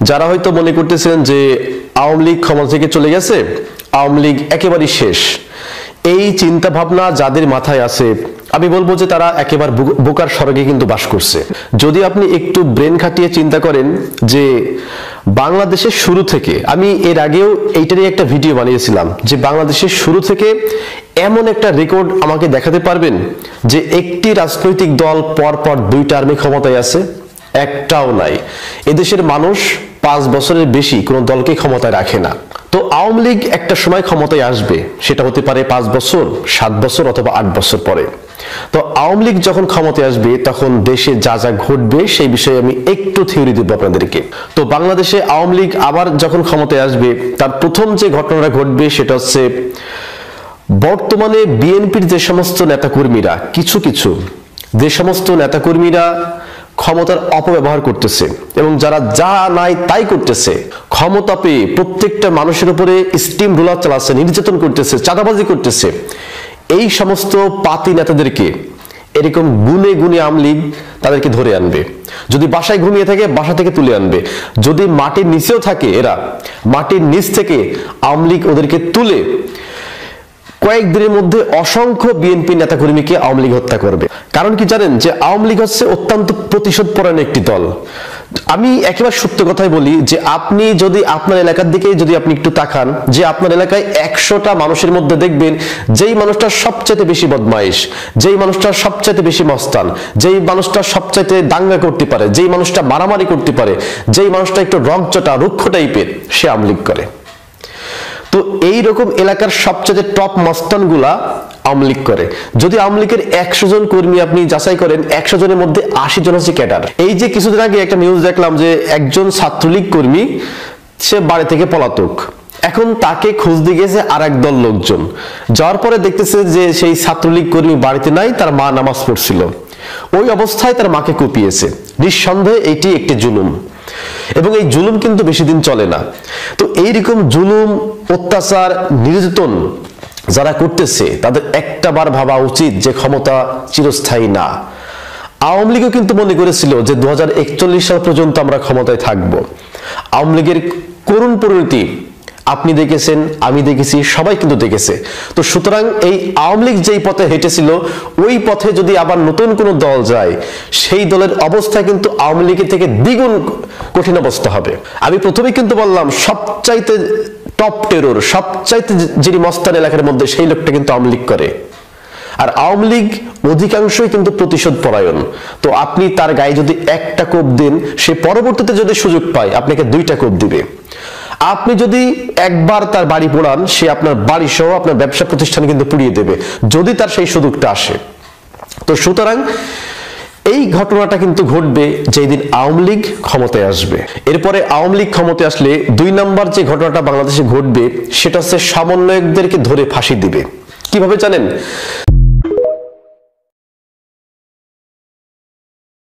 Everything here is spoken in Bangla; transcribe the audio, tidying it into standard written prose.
যারা হয়তো মনে করতেছেন যে আওয়ামী লীগ ক্ষমতা থেকে চলে গেছে, আওয়ামী লীগ একেবারেই শেষ, এই চিন্তা ভাবনা যাদের মাথায় আছে আমি বলবো যে তারা একেবারে বোকার স্বর্গে কিন্তু বাস করছে। যদি আপনি একটু ব্রেন খাটিয়ে চিন্তা করেন যে বাংলাদেশের শুরু থেকে, আমি এর আগেও এইটারই একটা ভিডিও বানিয়েছিলাম যে বাংলাদেশের শুরু থেকে এমন একটা রেকর্ড আমাকে দেখাতে পারবেন যে একটি রাজনৈতিক দল পর পর 2 টার্মে ক্ষমতায় আছে? একটাও নাই। এদেশের মানুষ 5 বছরের বেশি কোনো দলকে ক্ষমতায় রাখে না। তো আওয়ামী লীগ একটা সময় ক্ষমতায় আসবে, সেটা হতে পারে 5 বছর, 7 বছর অথবা 8 বছর পরে। তো আওয়ামী লীগ যখন ক্ষমতায় আসবে তখন দেশে যা যা ঘটবে সেই বিষয়ে আমি একটু থিওরি দেব আপনাদেরকে। তো বাংলাদেশে আওয়ামী লীগ আবার যখন ক্ষমতায় আসবে তার প্রথম যে ঘটনাটা ঘটবে সেটা হচ্ছে বর্তমানে বিএনপির যে সমস্ত নেতাকর্মীরা, কিছু যে সমস্ত নেতাকর্মীরা ক্ষমতার অপব্যবহার করতেছে এবং যারা যা নাই তাই করতেছে, ক্ষমতা পেয়ে প্রত্যেকটা মানুষের উপরে স্টিম রোলার চালাচ্ছে, নির্যাতন করতেছে, চাঁদাবাজি করতেছে, এই সমস্ত পাতি নেতাদেরকে এরকম গুনে গুনে আওয়ামী লীগ তাদেরকে ধরে আনবে। যদি বাসায় ঘুমিয়ে থাকে বাসা থেকে তুলে আনবে, যদি মাটির নিচেও থাকে এরা মাটির নিচ থেকে আওয়ামী লীগ ওদেরকে তুলে কয়েকদিনের মধ্যে অসংখ্য বিএনপি নেতাকর্মীকে আওয়ামী লীগ হত্যা করবে। কারণ কি জানেন যে আওয়ামী লীগ হচ্ছে অত্যন্ত প্রতিশোধ পরায়ণ একটি দল। আমি একেবারে সত্য কথাই বলি যে আপনি যদি আপনার এলাকার দিকে যদি আপনি একটু তাকান, যে আপনার এলাকায় 100টা মানুষের মধ্যে দেখবেন যেই মানুষটা সবচেয়ে বেশি বদমাইশ, যেই মানুষটা সবচেয়ে বেশি মস্তান, যেই মানুষটা সবচেয়ে দাঙ্গা করতে পারে, যেই মানুষটা মারামারি করতে পারে, যেই মানুষটা একটু রংচটা রুক্ষ টাইপের, সে আওয়ামী লীগ করে। তো এই রকম এলাকার সবচেয়ে টপ মস্তান গুলা আওয়ামী লীগ করে। যদি আওয়ামী লীগের 100 জন কর্মী আপনি যাচাই করেন, 100 জনের মধ্যে 80 জন হচ্ছে ক্যাডার। এই যে কিছুদিন আগে একটা নিউজ দেখলাম যে একজন ছাত্রলীগ কর্মী সে বাড়ি থেকে পলাতক, এখন তাকে খোঁজ দিয়ে গেছে আর একদল লোকজন, যাওয়ার পরে দেখতেছে যে সেই ছাত্রলীগ কর্মী বাড়িতে নাই, তার মা নামাজ পড়ছিল, ওই অবস্থায় তার মাকে কুপিয়েছে। নিঃসন্দেহে এটি একটি জুলুম এবং এই জুলুম কিন্তু বেশি দিন চলে না। তো এইরকম জুলুম, অত্যাচার, নির্যাতন যারা করতেছে তাদের একটাবার ভাবা উচিত যে ক্ষমতা চিরস্থায়ী না। আওয়ামী লীগও কিন্তু মনে করেছিল যে 2041 সাল পর্যন্ত আমরা ক্ষমতায় থাকবো। আওয়ামী লীগের করুণ পরিণতি আপনি দেখেছেন, আমি দেখেছি, সবাই কিন্তু দেখেছে। তো সুতরাং এই আওয়ামী লীগ যেই পথে হেঁটেছিল ওই পথে যদি আবার নতুন কোনো দল যায়, সেই দলের অবস্থা কিন্তু আওয়ামী লীগের থেকে দ্বিগুণ কঠিন অবস্থা হবে। আমি প্রথমেই কিন্তু বললাম সবচাইতে টপ টেরর, সবচাইতে যিনি মস্তান এলাকার মধ্যে, সেই লোকটা কিন্তু আওয়ামী লীগ করে। আর আওয়ামী লীগ অধিকাংশই কিন্তু প্রতিশোধ পরায়ণ। তো আপনি তার গায়ে যদি একটা কোপ দেন, সে পরবর্তীতে যদি সুযোগ পায় আপনাকে 2টা কোপ দিবে। আপনি যদি একবার তার বাড়ি পোড়ান, সে আপনার বাড়ি সহ আপনার ব্যবসা প্রতিষ্ঠান কিন্তু পুড়িয়ে দেবে যদি তার সেই সুযোগটা আসে। তো সুতরাং এই ঘটনাটা কিন্তু ঘটবে যেই দিন আওয়ামী লীগ ক্ষমতায় আসবে। এরপরে আওয়ামী লীগ ক্ষমতায় আসলে 2 নম্বর যে ঘটনাটা বাংলাদেশে ঘটবে সেটা হচ্ছে সমন্বয়কদেরকে ধরে ফাঁসি দিবে। কিভাবে জানেন?